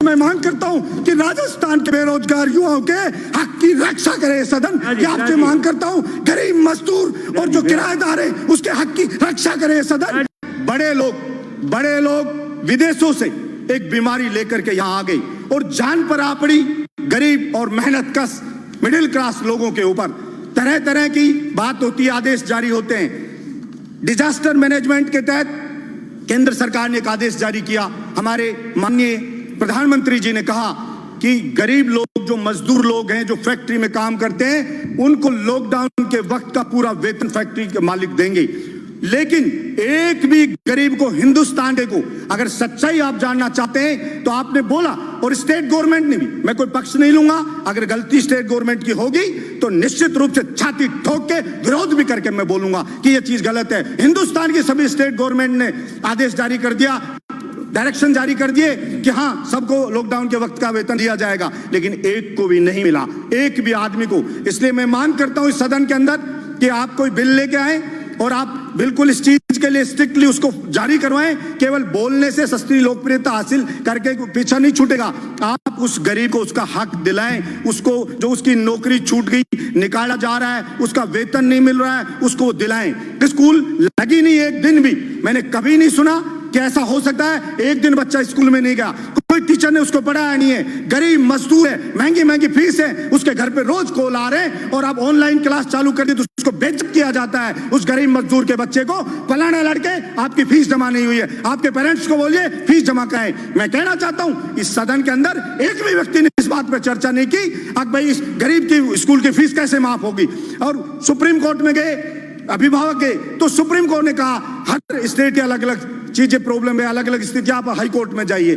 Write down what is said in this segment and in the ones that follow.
मैं मांग करता हूं कि राजस्थान के बेरोजगार युवाओं के हक की रक्षा करे सदन। ये आपसे मांग करता हूं, गरीब मजदूर और जो किराएदार है उसके हक की रक्षा करे सदन। बड़े लोग विदेशों से एक बीमारी लेकर के यहाँ आ गई और जान पर आ पड़ी गरीब और मेहनतकश मिडिल क्लास लोगों के ऊपर। तरह तरह की बात होती है, आदेश जारी होते हैं। डिजास्टर मैनेजमेंट के तहत केंद्र सरकार ने एक आदेश जारी किया। हमारे माननीय प्रधानमंत्री जी ने कहा कि गरीब लोग, जो मजदूर लोग हैं, जो फैक्ट्री में काम करते हैं, उनको लॉकडाउन के वक्त का पूरा वेतन फैक्ट्री के मालिक देंगे। लेकिन एक भी गरीब को, हिंदुस्तान को, अगर सच्चाई आप जानना चाहते हैं तो आपने बोला, और स्टेट गवर्नमेंट ने भी, मैं कोई पक्ष नहीं लूंगा, अगर गलती स्टेट गवर्नमेंट की होगी तो निश्चित रूप से छाती ठोक के विरोध भी करके मैं बोलूंगा कि यह चीज गलत है। हिंदुस्तान की सभी स्टेट गवर्नमेंट ने आदेश जारी कर दिया, डायरेक्शन जारी कर दिए कि हां सबको लॉकडाउन के वक्त का वेतन दिया जाएगा, लेकिन एक को भी नहीं मिला, एक भी आदमी को। इसलिए मैं मांग करता हूं इस सदन के अंदर कि आप कोई बिल लेके आए और आप बिल्कुल इस चीज के लिए स्ट्रिक्टली उसको जारी करवाएं। केवल बोलने से सस्ती लोकप्रियता हासिल करके पीछा नहीं छूटेगा। आप उस गरीब को उसका हक दिलाएं, उसको जो उसकी नौकरी छूट गई, निकाला जा रहा है, उसका वेतन नहीं मिल रहा है, उसको दिलाएं। स्कूल लगी नहीं एक दिन भी, मैंने कभी नहीं सुना कि ऐसा हो सकता है एक दिन बच्चा स्कूल में नहीं गया, कोई टीचर ने उसको पढ़ाया नहीं है। गरीब मजदूर है, महंगी महंगी फीस है, उसके घर पे रोज कॉल आ रहे हैं और आप ऑनलाइन क्लास चालू कर दी तो उसको बेइज्जत किया जाता है। उस गरीब मजदूर के बच्चे को, फलाना लड़के आपकी फीस जमा नहीं हुई है, आपके पेरेंट्स को बोलिए फीस जमा कराएं। मैं कहना चाहता हूं इस सदन के अंदर एक भी व्यक्ति ने इस बात पर चर्चा नहीं की अब भाई इस गरीब की स्कूल की फीस कैसे माफ होगी। और सुप्रीम कोर्ट में गए, अभिभावक गए, तो सुप्रीम कोर्ट ने कहा हर स्टेट के अलग अलग चीजें प्रॉब्लम है, अलग अलग स्थिति, आप हाई कोर्ट में जाइए,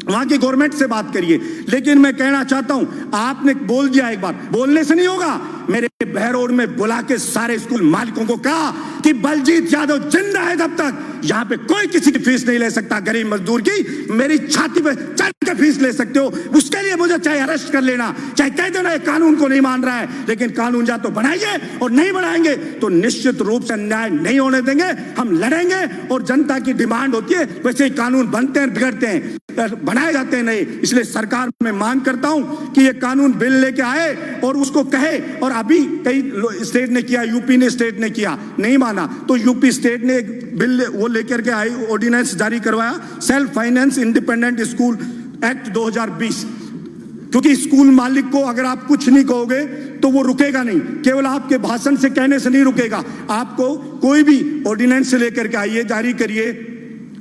वहां की गवर्नमेंट से बात करिए। लेकिन मैं कहना चाहता हूं, आपने बोल दिया एक बार, बोलने से नहीं होगा। मेरे बहरोड में बुला के सारे स्कूल मालिकों को कहा कि बलजीत यादव जिंदा है तब तक यहां पे कोई किसी की फीस नहीं ले सकता। गरीब मजदूर की मेरी छाती पे चढ़ के फीस ले सकते हो, उसके लिए मुझे चाहे अरेस्ट कर लेना, चाहे कह देना ये कानून को नहीं मान रहा है, लेकिन कानून या तो बनाइए और नहीं बनाएंगे तो निश्चित रूप से अन्याय नहीं होने देंगे। हम लड़ेंगे और जनता की डिमांड होती है वैसे ही कानून बनते हैं, बिगड़ते हैं, बनाए जाते हैं नहीं। इसलिए सरकार में मांग करता हूं कि ये कानून बिल लेके आए और उसको कहे। और अभी कई स्टेट ने किया, यूपी ने स्टेट ने किया, नहीं माना तो यूपी स्टेट ने एक बिल वो लेकर के आई, ऑर्डिनेंस जारी करवाया, self finance independent school act 2020। क्योंकि स्कूल मालिक को अगर आप कुछ नहीं कहोगे तो वो रुकेगा नहीं, केवल आपके भाषण से कहने से नहीं रुकेगा। आपको कोई भी ऑर्डिनेंस से लेकर के आइए, जारी करिए,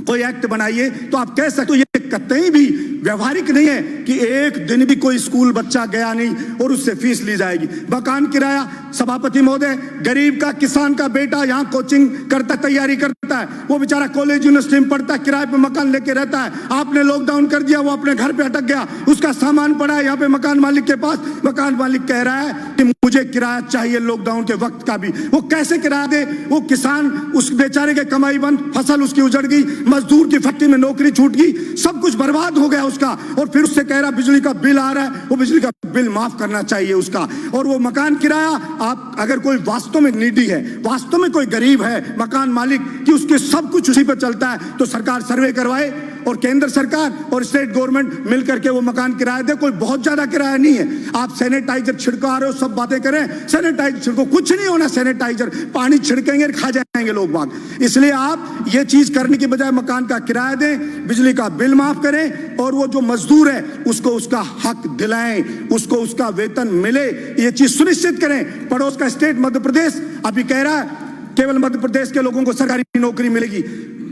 कोई एक्ट बनाइए तो आप कह सकते हो। ये कतई भी व्यवहारिक नहीं है कि एक दिन भी कोई स्कूल बच्चा गया नहीं और उससे फीस ली जाएगी। मकान किराया, सभापति महोदय, गरीब का, किसान का बेटा यहाँ कोचिंग करता, तैयारी करता है, वो बेचारा कॉलेज यूनिवर्सिटी में पढ़ता है, किराए पे मकान लेके रहता है। आपने लॉकडाउन कर दिया, वो अपने घर पे अटक गया, उसका सामान पड़ा है यहाँ पे मकान मालिक के पास। मकान मालिक कह रहा है कि मुझे किराया चाहिए लॉकडाउन के वक्त का भी। वो कैसे किराया दे? वो किसान, उस बेचारे के कमाई बंद, फसल उसकी उजड़ गई, मजदूर की फैक्ट्री में नौकरी छूट गई, सब कुछ बर्बाद हो गया उसका। और फिर उससे कह रहा बिजली का बिल आ रहा है, वो बिजली का बिल माफ करना चाहिए उसका। और वो मकान किराया, आप अगर कोई वास्तव में नीडी है, वास्तव में कोई गरीब है मकान मालिक कि उसके सब कुछ उसी पे चलता है, तो सरकार सर्वे करवाए और केंद्र सरकार और स्टेट गवर्नमेंट मिलकर के वो मकान किराया दे। कोई बहुत ज्यादा किराया नहीं है। आप सैनिटाइजर छिड़का रहे हो, सब बातें करें, सैनिटाइजर छिड़को, कुछ नहीं होना। सैनिटाइजर पानी छिड़केंगे, खा जाएंगे लोग बाग। इसलिए आप ये चीज करने की बजाय मकान का किराया दें, बिजली का बिल माफ करें और वो जो मजदूर है उसको उसका हक दिलाएं, उसको उसका वेतन मिले, ये चीज सुनिश्चित करें। पड़ोस का स्टेट मध्य प्रदेश अभी कह रहा है केवल मध्य प्रदेश के लोगों को सरकारी नौकरी मिलेगी।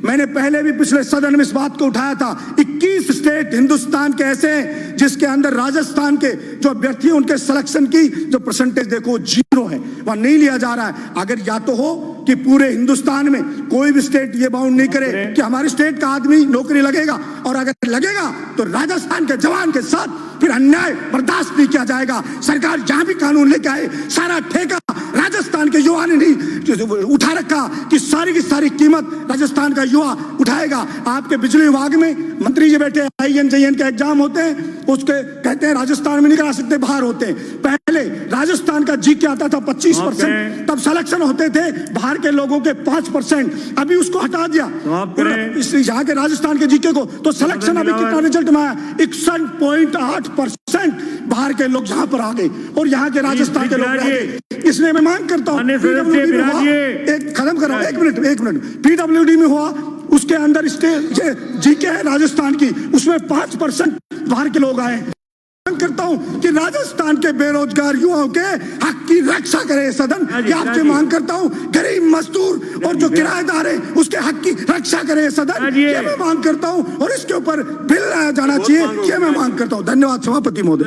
मैंने पहले भी पिछले सदन में इस बात को उठाया था। 21 स्टेट हिंदुस्तान के ऐसे हैं जिसके अंदर राजस्थान के जो अभ्यर्थी हैं उनके सिलेक्शन की जो परसेंटेज देखो 0 है, वहां नहीं लिया जा रहा है। अगर या तो हो कि पूरे हिंदुस्तान में कोई भी स्टेट ये बाउंड नहीं करे कि हमारे स्टेट का आदमी नौकरी लगेगा, और अगर लगेगा तो राजस्थान के जवान के साथ फिर अन्याय बर्दाश्त नहीं किया जाएगा। सरकार जहां भी कानून लेके आए, सारा ठेका राजस्थान के युवा ने नहीं उठा रखा कि सारी की सारी कीमत राजस्थान का युवा उठाएगा। आपके बिजली विभाग में मंत्री जी बैठे, IN JN के एग्जाम होते हैं, उसके कहते हैं राजस्थान में नहीं करा सकते, बाहर होते हैं। पहले राजस्थान का जीके आता था 25%, तब सिलेक्शन होते थे बाहर के लोगों के 5%, अभी उसको हटा दिया यहाँ के राजस्थान के जीके को, तो सिलेक्शन अभी कितना रिजल्ट में आया 61.8% बाहर के लोग यहाँ पर आ गए और यहाँ के राजस्थान के लोग रह गए। इसलिए मैं मांग करता हूँ पीडब्ल्यूडी में हुआ, एक खत्म करो, एक मिनट, पीडब्ल्यूडी में हुआ, उसके अंदर जीके है राजस्थान की, उसमें 5% बाहर के लोग आए। मांग करता हूं कि राजस्थान के बेरोजगार युवाओं के हक की रक्षा करे सदन, ये आपसे मांग करता हूं। गरीब मजदूर और जो किराएदार है उसके हक की रक्षा करे सदन, ये मैं मांग करता हूं और इसके ऊपर बिल लाया जाना चाहिए, ये मैं मांग करता हूं। धन्यवाद सभापति महोदय।